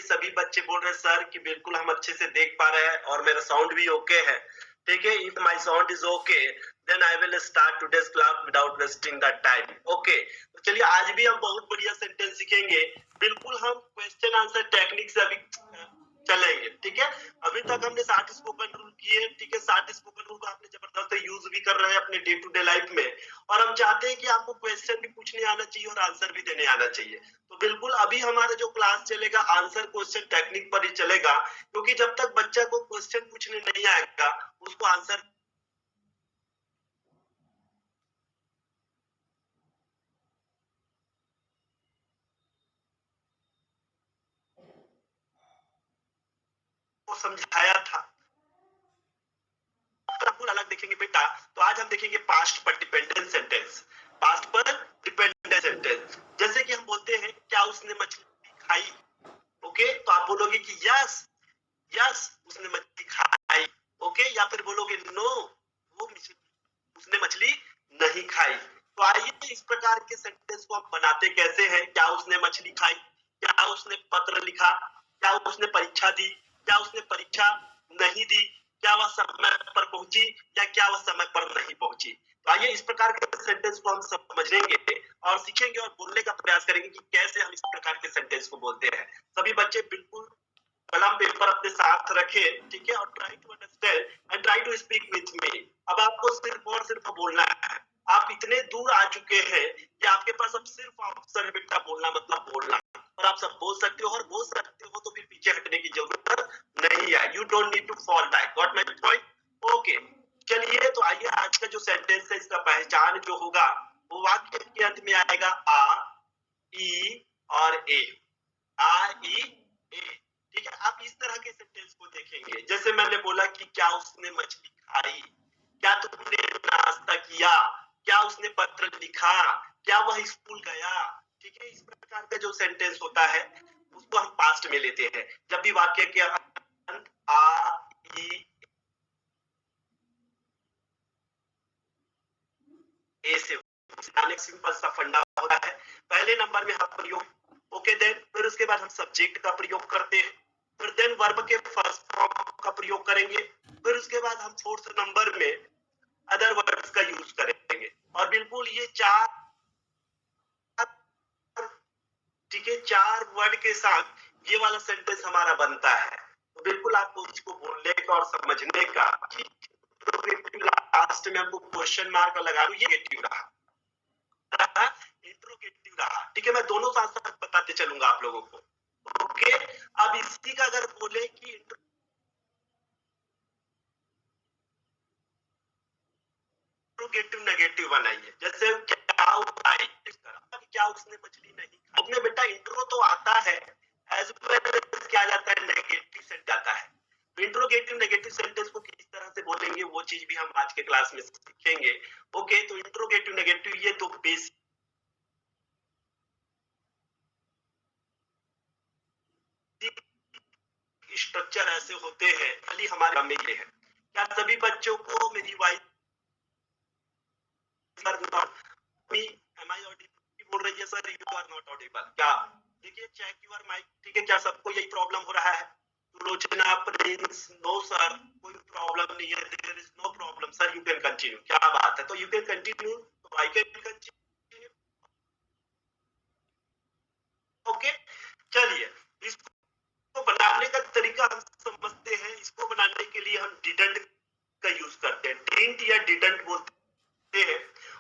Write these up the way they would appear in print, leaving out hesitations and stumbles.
सभी बच्चे बोल रहे हैं सर कि बिल्कुल हम अच्छे से देख पा रहे हैं और मेरा साउंड भी ओके है। ठीक है, if my sound is okay then I will start today's class without wasting the time. Okay, तो चलिए आज भी हम बहुत बढ़िया सेंटेंस सीखेंगे। बिल्कुल हम क्वेश्चन आंसर टेक्निक से अभी चलेंगे। ठीक है, अभी तक हमने 60 स्पोकन रूल किए। ठीक है, 60 स्पोकन रूल को आपने जबरदस्त यूज भी कर रहे हैं अपने डे टू डे लाइफ में, और हम चाहते हैं कि आपको क्वेश्चन भी पूछने आना चाहिए और आंसर भी देने आना चाहिए। तो बिल्कुल अभी हमारा जो क्लास चलेगा आंसर क्वेश्चन टेक्निक पर ही चलेगा, क्योंकि जब तक बच्चा को क्वेश्चन पूछने नहीं आएगा उसको आंसर को समझाया था बिल्कुल अलग देखेंगे बेटा। तो आज हम देखेंगे पास्ट पर डिपेंडेंट सेंटेंस। पास्ट पर डिपेंडेंट सेंटेंस, जैसे कि हम बोलते हैं क्या उसने मछली खाई। ओके, तो आप बोलोगे कि यस यस उसने मछली खाई। ओके, या फिर बोलोगे नो वो उसने मछली नहीं खाई। तो आइए इस प्रकार के सेंटेंस को हम बनाते कैसे हैं। क्या उसने मछली खाई, क्या उसने पत्र लिखा, क्या उसने परीक्षा दी, क्या उसने परीक्षा नहीं दी, क्या वह समय पर पहुंची या क्या वह समय पर नहीं पहुंची। तो आइए इस प्रकार के सेंटेंस को हम समझेंगे और सीखेंगे और बोलने का प्रयास करेंगे कि कैसे हम इस प्रकार के सेंटेंस को बोलते हैं। सभी बच्चे बिल्कुल कलम पेपर अपने साथ रखे। ठीक है, और try to understand and try to speak with me. अब आपको सिर्फ और सिर्फ बोलना है। आप इतने दूर आ चुके हैं कि आपके पास अब सिर्फ ऑप्शन है बेटा बोलना, मतलब बोलना, और आप सब बोल सकते हो और बोल सकते हो तो फिर पीछे हटने की जरूरत नहीं है। You don't need to fall back. Got my point? Okay, चलिए तो आइए आज का जो सेंटेंस है इसका पहचान जो होगा वो वाक्य के अंत में आएगा आ, ई और ए। आ, ई, ए। ठीक है, आप इस तरह के सेंटेंस को देखेंगे। जैसे मैंने बोला कि क्या उसने मछली खाई, क्या तुमने नाश्ता किया, क्या उसने पत्र लिखा, क्या वह स्कूल गया। ठीक है, इस प्रकार का जो सेंटेंस होता है उसको हम पास्ट में लेते हैं। जब भी वाक्य के अंत आ, ई, ए से सिंपल सा फंडा होता है। पहले नंबर में हम प्रयोग ओके देन, फिर उसके बाद हम सब्जेक्ट का प्रयोग करते हैं, फिर देन वर्ब के फर्स्ट फॉर्म का प्रयोग करेंगे, फिर उसके बाद हम फोर्थ नंबर में अदर वर्ड्स का यूज करेंगे। और बिल्कुल ये चार, ठीक है, चार वर्ड के साथ ये वाला सेंटेंस हमारा बनता है। तो बिल्कुल आपको इसको बोलने का और समझने का। लास्ट में हमको क्वेश्चन मार्क लगा ये नेगेटिव रहा, इंट्रोगेटिव रहा। ठीक है, मैं दोनों साथ साथ बताते चलूंगा आप लोगों को। ओके, अब इसी का अगर बोले कि इंट्रोगेटिव नेगेटिव बनाइए, जैसे क्या उठाई, क्या उसने मछली नहीं खाई। उसमें बेटा इंट्रो तो आता है, एज वेल क्या जाता है नेगेटिव सेंटेंस जाता है। इंट्रोगेटिव नेगेटिव सेंटेंस को किस तरह से बोलेंगे वो चीज भी हम आज के क्लास में सीखेंगे। ओके, तो इंट्रोगेटिव नेगेटिव ये तो बेसिक स्ट्रक्चर ऐसे होते हैं, खाली हमारे में ये है। क्या सभी बच्चों को मेरी वॉइस बोल रही है sir you are not audible? क्या देखिए चेक योर माइक। ठीक है, क्या सबको यही प्रॉब्लम हो रहा है? लोचना प्रिंस नो सर कोई प्रॉब्लम नहीं है, there is no problem sir, you can continue. क्या बात है, तो यू कैन कंटिन्यू, तो आई कैन कंटिन्यू। ओके, चलिए इसको बनाने का तरीका हम समझते हैं। इसको बनाने के लिए हम डिडंट का यूज करते हैं, डिडंट या डिडंट बोलते हैं।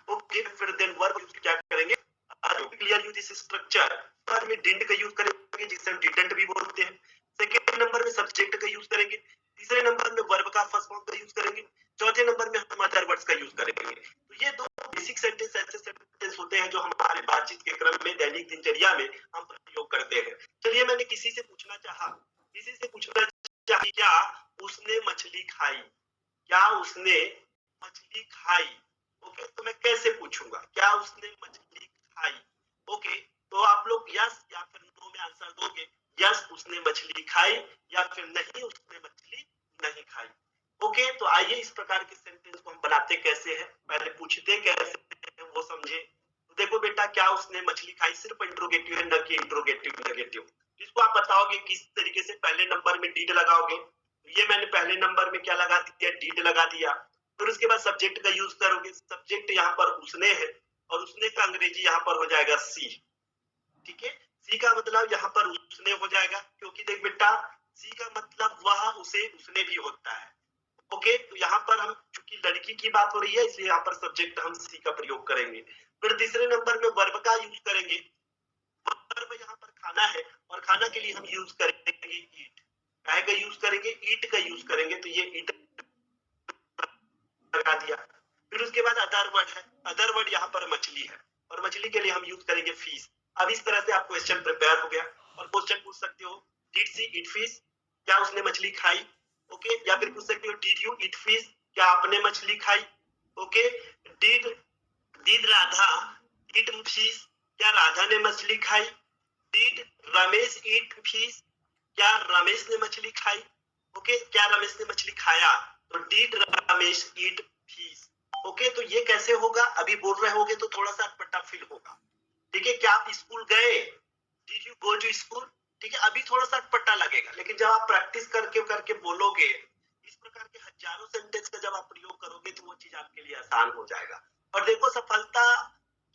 ओके, फिर देन वर्ब यूज क्या करेंगे, क्लियर यूज दिस स्ट्रक्चर। पर में डिडंट का यूज करेंगे जिसे हम डिडंट भी बोलते हैं। सेकंड नंबर में सब्जेक्ट का यूज करेंगे, तीसरे नंबर में वर्ब का फर्स्ट फॉर्म का यूज करेंगे, चौथे नंबर में हम अदर वर्ड्स का यूज करेंगे। तो ये दो बेसिक सेंटेंस ऐसे सेंटेंस होते हैं जो हमारे बातचीत के क्रम में दैनिक दिनचर्या में हम प्रयोग करते हैं। चलिए मैंने किसी से पूछना चाहा क्या उसने मछली खाई, क्या उसने मछली खाई। ओके, तो मैं कैसे पूछूंगा क्या उसने मछली खाई। ओके, तो आप लोग यस या फिर नो में आंसर दोगे। यस उसने मछली खाई या फिर नहीं उसने मछली नहीं खाई। ओके, तो आइए इस प्रकार के सेंटेंस को हम बनाते कैसे हैं, पहले पूछते कैसे हैं वो समझे। तो देखो बेटा क्या उसने मछली खाई सिर्फ इंट्रोगेटिव है, न कि इंट्रोगेटिव नेगेटिव। जिसको आप बताओगे किस तरीके से पहले नंबर में डिड लगाओगे। ये मैंने पहले नंबर में क्या लगा दिया, डिड लगा दिया। फिर उसके बाद सब्जेक्ट का यूज करोगे, सब्जेक्ट यहाँ पर उसने है और उसने का अंग्रेजी यहाँ पर हो जाएगा सी। ठीक है, सी का मतलब यहाँ पर उसने हो जाएगा, क्योंकि देख बेटा सी का मतलब वह, उसे, उसने भी होता है। ओके, तो यहाँ पर हम चूंकि लड़की की बात हो रही है इसलिए यहाँ पर सब्जेक्ट हम सी का प्रयोग करेंगे। फिर तीसरे नंबर में वर्ब का यूज करेंगे। वर्ब यहाँ पर खाना है और खाना के लिए हम यूज करेंगे ईट। काहे का यूज करेंगे, ईट का यूज करेंगे, तो ये ईट लगा दिया। फिर उसके बाद अदर वर्ड है, अदर वर्ड यहाँ पर मछली है और मछली के लिए हम यूज करेंगे फिश। अब इस तरह से आप क्वेश्चन प्रिपेयर हो गया और क्वेश्चन पूछ सकते हो डिड सी ईट फिश, क्या उसने मछली खाई। ओके, या फिर पूछ सकते हो डिड यू ईट फिश, क्या आपने मछली खाई। Okay, did did Radha eat fish, क्या राधा ने मछली खाई। डिड रमेश ईट फिश, क्या रमेश ने मछली खाई। ओके, क्या रमेश ने मछली खाया, तो did Ramesh eat fish. Okay, तो ये कैसे होगा, अभी बोल रहे होगे तो थोड़ा सा अटपटा फील होगा। ठीक है, क्या आप स्कूल गए, did you go to school. ठीक है, अभी थोड़ा सा अटपटा लगेगा, लेकिन जब आप प्रैक्टिस करके करके बोलोगे, इस प्रकार के हजारों सेंटेंस का जब आप प्रयोग करोगे तो वो चीज आपके लिए आसान हो जाएगा। और देखो, सफलता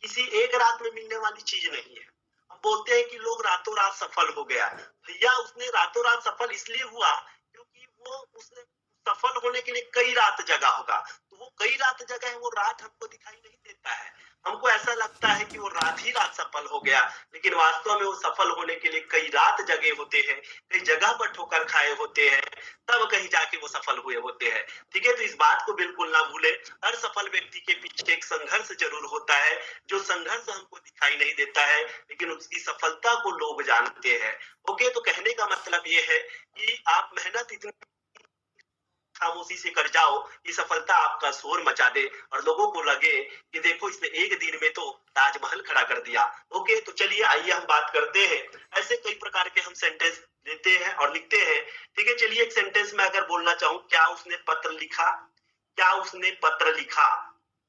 किसी एक रात में मिलने वाली चीज नहीं है। हम बोलते हैं कि लोग रातों रात सफल हो गया, भैया उसने रातों रात सफल इसलिए हुआ क्योंकि वो उसने सफल होने के लिए कई रात जगा होगा। तो वो कई रात जगा है, वो रात हमको दिखाई नहीं देता है। हमको ऐसा लगता है कि वो रात ही रात सफल हो गया, लेकिन वास्तव में वो सफल होने के लिए कई रात जगे होते हैं, कई जगह पर ठोकर खाए होते हैं, तब कहीं जाके वो सफल हुए होते हैं। ठीक है, तो इस बात को बिल्कुल ना भूले, हर सफल व्यक्ति के पीछे एक संघर्ष जरूर होता है, जो संघर्ष हमको दिखाई नहीं देता है, लेकिन उसकी सफलता को लोग जानते हैं। ओके, तो कहने का मतलब ये है कि आप मेहनत इतनी खामोशी से कर जाओ कि सफलता आपका शोर मचा दे और लोगों को लगे कि देखो इसने एक दिन में तो ताजमहल खड़ा कर दिया। ओके, तो चलिए आइए हम बात करते हैं। ऐसे कई प्रकार के हम सेंटेंस लेते हैं और लिखते हैं। ठीक है, चलिए एक सेंटेंस में अगर बोलना चाहूं, क्या उसने पत्र लिखा, क्या उसने पत्र लिखा,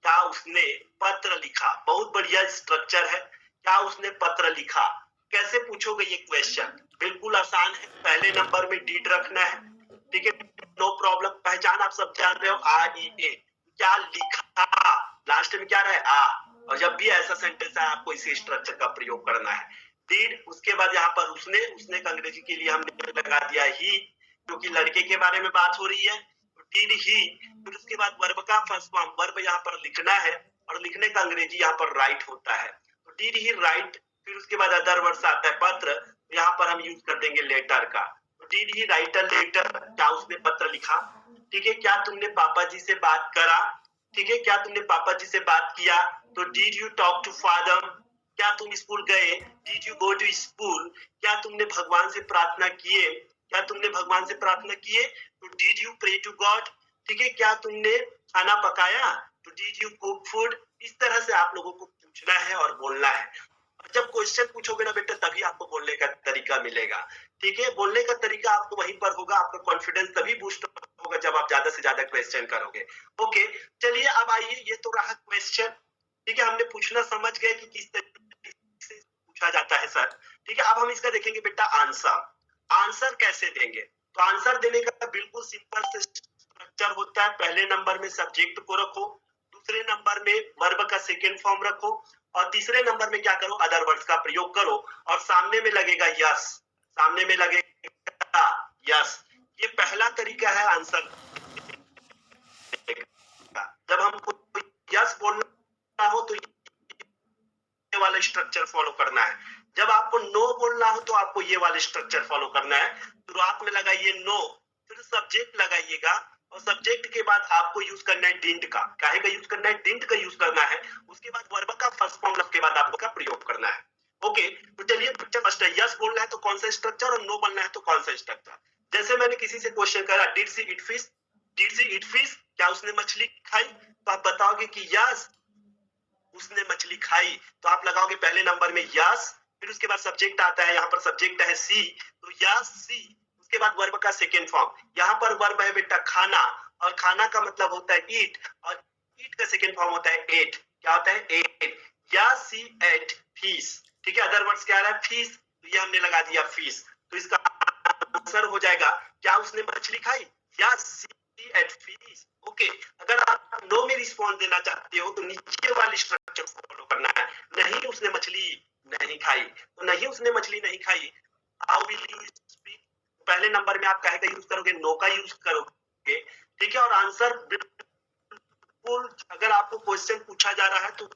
क्या उसने पत्र लिखा। बहुत बढ़िया स्ट्रक्चर है, क्या उसने पत्र लिखा। कैसे पूछोगे ये क्वेश्चन, बिल्कुल आसान है, पहले नंबर में डीड रखना है। ठीक है, नो प्रॉब्लम, पहचान आप सब जान रहे हो, आ ई ए, क्या लिखा, लास्ट में क्या रहे आ। और जब भी ऐसा सेंटेंस है आपको इसी स्ट्रक्चर का प्रयोग करना है। डिड, उसके बाद यहाँ पर उसने, उसने का अंग्रेजी के लिए हमने लगा दिया ही, क्योंकि लड़के के बारे में बात हो रही है, तो डिड ही। फिर उसके बाद वर्ब का फर्स्ट फॉर्म, वर्ब यहाँ पर लिखना है और लिखने का अंग्रेजी यहाँ पर राइट होता है, तो डिड ही राइट। फिर उसके बाद अदर वर्ड्स आता है पत्र, यहाँ पर हम यूज कर देंगे लेटर का, did he write a letter, क्या उसने पत्र लिखा। ठीक है, क्या तुमने पापा जी से बात करा। ठीक है, क्या तुमने पापा जी से बात किया, तो did you talk to father. क्या तुम स्कूल गए, did you go to school. क्या तुमने भगवान से प्रार्थना किए, क्या तुमने भगवान से प्रार्थना किए, तो did you pray to God. ठीक है, क्या तुमने खाना पकाया, तो डिड यू कुक फूड। इस तरह से आप लोगों को पूछना है और बोलना है। जब क्वेश्चन पूछोगे ना बेटा, तभी आपको बोलने का तरीका मिलेगा। ठीक है, बोलने का तरीका आपको वहीं पर होगा, आपका कॉन्फिडेंस तभी बूस्ट होगा जब आप ज्यादा से ज्यादा क्वेश्चन करोगे। ओके, चलिए अब आइए, ये तो रहा क्वेश्चन। ठीक है, हमने पूछना समझ गए कि किस तरीके से पूछा जाता है सर। ठीक है, अब हम इसका देखेंगे बेटा आंसर। आंसर कैसे देंगे, तो आंसर देने का बिल्कुल सिंपल से स्ट्रक्चर होता है। पहले नंबर में सब्जेक्ट को रखो, दूसरे नंबर में वर्ब का सेकेंड फॉर्म रखो और तीसरे नंबर में क्या करो, अदर वर्ड्स का प्रयोग करो और सामने में लगेगा यस, सामने में लगेगा यस। ये पहला तरीका है आंसर। जब हमको यस बोलना हो तो ये वाला स्ट्रक्चर फॉलो करना है, जब आपको नो बोलना हो तो आपको ये वाला स्ट्रक्चर फॉलो करना है। शुरुआत में लगाइए नो, फिर सब्जेक्ट लगाइएगा और सब्जेक्ट के बाद आपको यूज करना है डिंट का। काहे का यूज करना है, डिंट का यूज करना है। उसके बाद वर्ब का फर्स्ट फॉर्म के बाद आपको का प्रयोग करना है। ओके, तो चलिए फर्स्ट यस बोलना है तो कौन सा स्ट्रक्चर और नो बोलना है तो कौन सा स्ट्रक्चर। जैसे मैंने किसी से क्वेश्चन करा, did she eat fish, did she eat fish, क्या उसने मछली खाई, तो आप बताओगे कि यस उसने मछली खाई, तो आप लगाओगे पहले नंबर में यस, फिर उसके बाद सब्जेक्ट आता है, यहाँ पर सब्जेक्ट है सी, तो यस सी। उसके बाद वर्ब का सेकेंड फॉर्म, यहाँ पर वर्ब है बेटा खाना और खाना का मतलब होता है ईट और ईट का सेकेंड फॉर्म होता है एट। क्या होता है, एट। यस सी एट फिश। ठीक है, अदर वर्ड्स क्या आ रहा है, फिश, तो ये हमने लगा दिया फीस। तो इसका आंसर हो जाएगा क्या उसने मछली खाई? Yes she ate fish. Okay, अगर आप नो में रिस्पॉन्स देना चाहते हो तो नीचे वाली स्ट्रक्चर फॉलो करना है। नहीं उसने मछली नहीं खाई, तो नहीं उसने मछली नहीं खाई, हाउ विल यू स्पीक? पहले नंबर में आप काहे का यूज करोगे? नो का यूज करोगे, ठीक है। और आंसर बिल्कुल, अगर आपको क्वेश्चन पूछा जा रहा है तो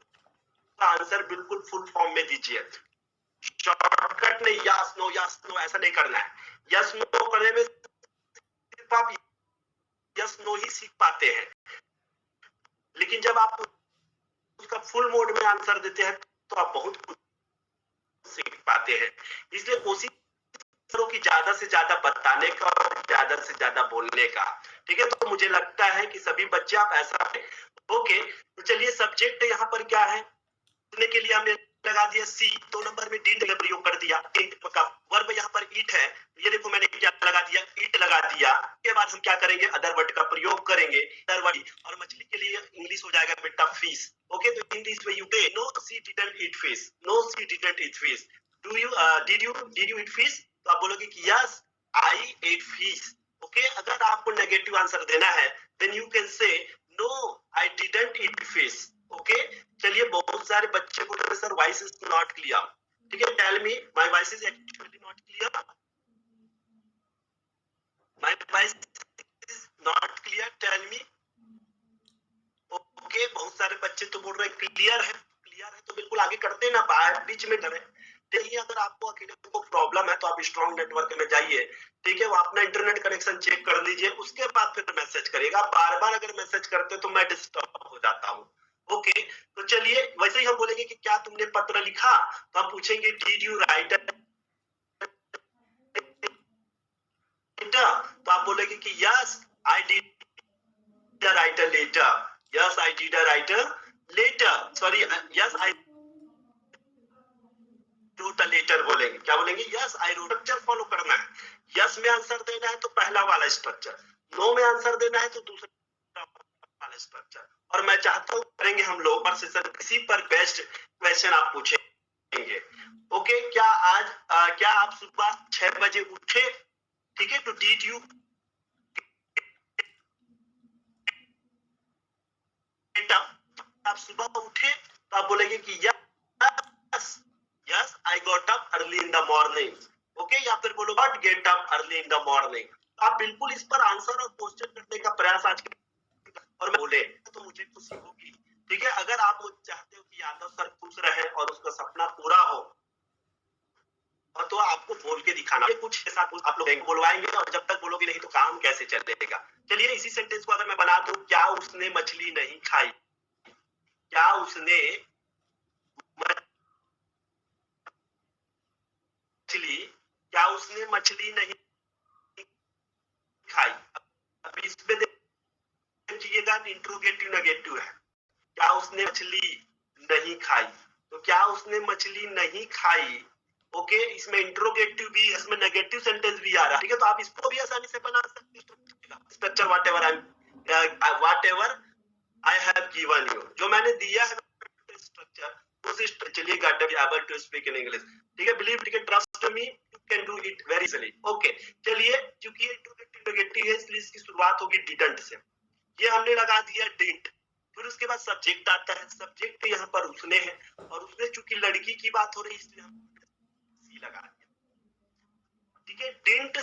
आंसर बिल्कुल फुल फॉर्म में दीजिए। शॉर्टकट में यस नो ऐसा नहीं करना है। यस नो करने में सिर्फ आप यस नो ही सीख पाते हैं, लेकिन जब आप उसका फुल मोड में आंसर देते हैं तो आप बहुत कुछ सीख पाते हैं। इसलिए कोशिश करो कि ज्यादा से ज्यादा बताने का और ज्यादा से ज्यादा बोलने का, ठीक है। तो मुझे लगता है कि सभी बच्चे आप ऐसा है। ओके, तो चलिए सब्जेक्ट यहाँ पर क्या है के लिए हमने लगा दिया सी, 2 नंबर में डिड का प्रयोग कर दिया। वर्ब यहाँ पर ईट है, ये देखो मैंने क्या लगा दिया, ईट लगा दिया। के बाद हम क्या करेंगे? अदर वर्ड का प्रयोग करेंगे, अदर वर्ड। और मछली के लिए इंग्लिश हो जाएगा बेटा फिश। ओके, तो in this way you say no she didn't eat fish, no she didn't eat fish. Do you did you eat fish? तो आप बोलोगे कि yes I ate fish. Okay, अगर आपको नेगेटिव आंसर देना है then you can say no I didn't eat fish. Okay, चलिए बहुत सारे बच्चे बोल रहे sir voice is not clear, ठीक है। Tell me my voice is actually not clear, my voice is not clear, tell me. Okay, बहुत सारे बच्चे तो बोल रहे हैं क्लियर है, क्लियर है तो बिल्कुल आगे करते ना, बीच में डरे। देखिए अगर आपको अकेले को प्रॉब्लम है तो आप स्ट्रॉन्ग नेटवर्क में जाइए, ठीक है। वो अपना इंटरनेट कनेक्शन चेक कर लीजिए, उसके बाद फिर मैसेज करिएगा। बार बार अगर मैसेज करते तो मैं डिस्टर्ब हो जाता हूँ। ओके, तो चलिए वैसे ही हम बोलेंगे कि क्या तुमने पत्र लिखा, तो हम पूछेंगे डिड यू राइट लेटर, तो आप बोलेंगे कि yes I did write a letter, yes I did write a letter, sorry yes I wrote a letter बोलेंगे। क्या बोलेंगे? Yes I wrote. Structure follow करना है। यस में आंसर देना है तो पहला वाला स्ट्रक्चर, नो में आंसर देना है तो दूसरा वाला स्ट्रक्चर। और मैं चाहता हूँ करेंगे हम लोग पर सेशन किसी पर बेस्ट क्वेश्चन आप पूछेंगे। ओके, क्या आज क्या आप सुबह 6 बजे उठे? ठीक है, तो डिड यू आप सुबह उठे तो आप बोलेंगे कि yes yes I got up early in the morning. Okay, या फिर बोलो not get up early in the morning. आप बिल्कुल इस पर आंसर और क्वेश्चन करने का प्रयास आज और बोले तो मुझे खुशी होगी, ठीक है। अगर आप चाहते हो कि यादव सर खुश रहे और उसका सपना पूरा हो और तो आपको बोल के दिखाना है कुछ ऐसा, कुछ आप लोग बोलवाएंगे और जब तक बोलोगे नहीं तो काम कैसे चलेगा। चलिए इसी सेंटेंस को अगर मैं बना दूं, क्या उसने मछली नहीं खाई? क्या उसने मछली, क्या उसने मछली नहीं खाई? अब इसमें देखिएगा इंट्रोगेटिव नेगेटिव है। क्या उसने मछली नहीं खाई? तो क्या उसने मछली नहीं खाई, ओके, इसमें इंट्रोगेटिव भी, इसमें नेगेटिव सेंटेंस भी आ रहा है, ठीक है। तो आप इसको भी आसानी से बना सकते हो। Structure whatever I have given you, जो मैंने दिया है स्ट्रक्चर उस चलिए got be able to speak in English, ठीक है। Believe you can trust me, you can do it very easily. Okay, चलिए क्योंकि ये इंट्रोगेटिव नेगेटिव है इसलिए इसकी शुरुआत होगी डिडंट से। ये हमने लगा दिया डिडंट, फिर उसके बाद सब्जेक्ट आता है। सब्जेक्ट यहाँ पर उसने है और उसने चूंकि लड़की की बात हो रही है इसलिए हम सी लगा दिया, ठीक है। डिडंट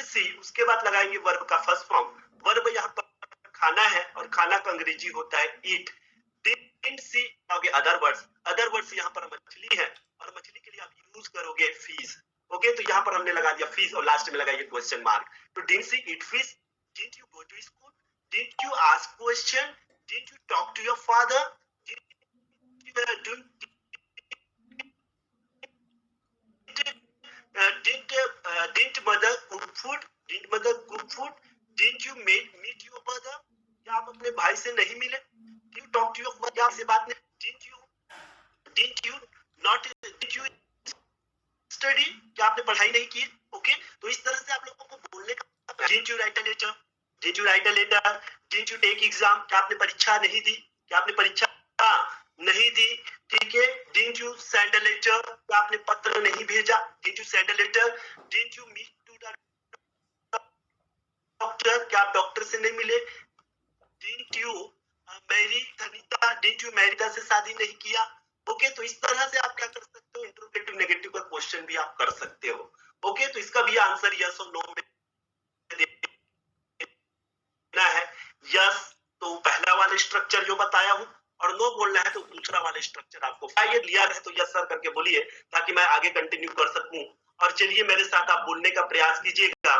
सी, उसके बाद लगाएंगे वर्ब का फर्स्ट फॉर्म। वर्ब यहाँ पर खाना है और खाना का अंग्रेजी होता है ईट। डिडंट सी आओगे अदर वर्ड्स, अदर वर्ड्स यहाँ पर मछली है और मछली के लिए आप यूज करोगे फिश। ओके, तो यहाँ पर हमने लगा दिया फिश और लास्ट में लगाइए क्वेश्चन मार्क। तो didn't she eat fish, didn't you go to school, didn't you ask question, didn't you talk to your father, didn't mother cook food, didn't mother cook food, didn't you meet your brother? क्या आप अपने भाई से नहीं मिले? Did you talk to your father? क्या आपसे बात नहीं? Didn't you not did you study? क्या आपने पढ़ाई नहीं की? ओके, तो इस तरह से आप लोगों को बोलने का didn't you write a letter? Didn't you write a letter? Didn't you take exam? क्या आपने परीक्षा नहीं दी? क्या आपने परीक्षा नहीं दी, ठीक है। Didn't you send a letter, क्या आपने पत्र नहीं भेजा? Didn't you send a letter? Didn't you meet to the doctor, क्या आप डॉक्टर से नहीं मिले? Didn't you marry Dhanita, didn't you Marita से शादी नहीं किया? ओके, तो इस तरह से आप क्या कर सकते हो, इंट्रोगेटिव नेगेटिव का क्वेश्चन भी आप कर सकते हो। ओके, तो इसका भी आंसर यस और नो में देना है। यस तो पहला वाला स्ट्रक्चर जो बताया हूं, और नो बोलना है तो दूसरा वाला स्ट्रक्चर आपको ये लिया है, तो यस सर करके बोलिए ताकि मैं आगे कंटिन्यू कर सकूं। और चलिए मेरे साथ आप बोलने का प्रयास कीजिएगा।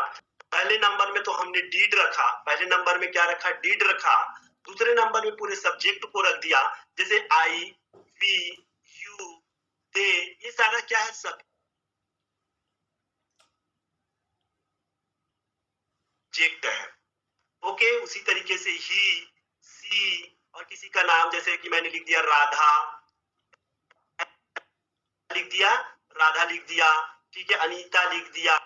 पहले नंबर में तो हमने डीड रखा, पहले नंबर में क्या रखा? डीड रखा। दूसरे नंबर में पूरे सब्जेक्ट को रख दिया, जैसे आई, वी, यू, दे, ये सारा क्या है? सब्जेक्ट है। ओके, उसी तरीके से ही, सी, और किसी का नाम जैसे कि मैंने लिख दिया राधा, लिख दिया राधा, लिख दिया, ठीक है। अनीता लिख दिया,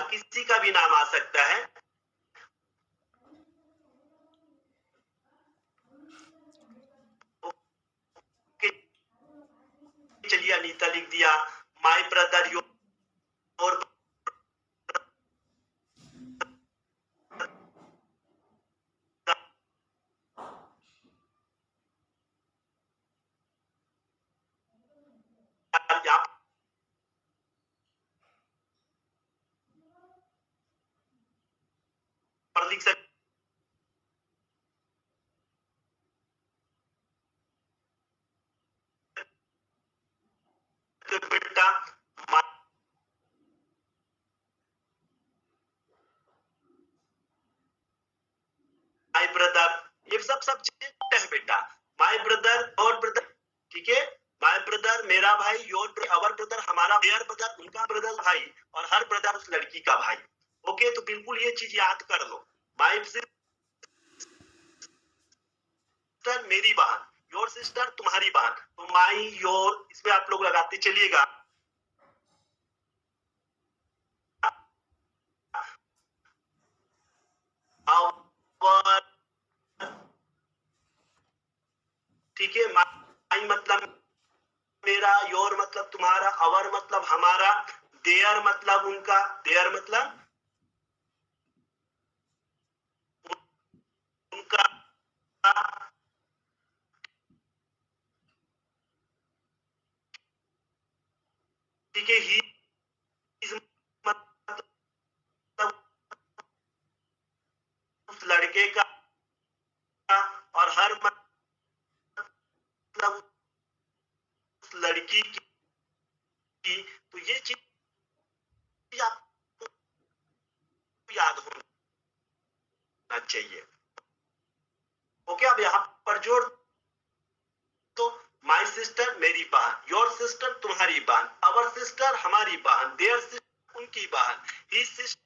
किसी का भी नाम आ सकता है। ओके, चलिए अनीता लिख दिया। माय ब्रदर, योर यहाँ पर लिख सकते बेटा, माय ब्रदर, ये सब सब्जेक्ट है बेटा। माय ब्रदर, योर ब्रदर, ठीक है। माय ब्रदर मेरा भाई, योर ब्रदर अवर ब्रदर हमारा, देयर ब्रदर उनका ब्रदर भाई, और हर ब्रदर उस लड़की का भाई। ओके, तो बिल्कुल ये चीज याद कर लो। माय सिस्टर मेरी बहन, योर सिस्टर तुम्हारी बहन, तो माई योर इसमें आप लोग लगाते चलिएगा। और ठीक है, माई मतलब मेरा, योर मतलब तुम्हारा, अवर मतलब हमारा, देयर मतलब उनका, देयर मतलब उनका, ठीक है। ही मतलब उस लड़के का, और हर मतलब उस लड़की की, तो ये चीज आपको याद होना चाहिए। ओके, अब यहाँ पर जोड़ तो माई सिस्टर मेरी बहन, योर सिस्टर तुम्हारी बहन, अवर सिस्टर हमारी बहन, देयर सिस्टर उनकी बहन, ही सिस्टर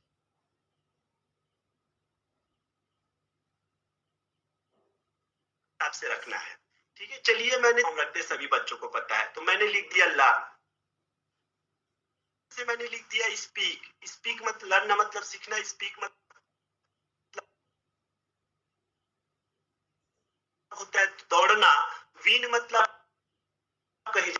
से रखना है। ठीक है, चलिए मैंने रखते सभी बच्चों को पता है, तो मैंने लिख दिया लर्न, से मैंने लिख दिया स्पीक, स्पीक मतलब लर्न मतलब सीखना, स्पीक मतलब होता है दौड़ना, विन मतलब कहीं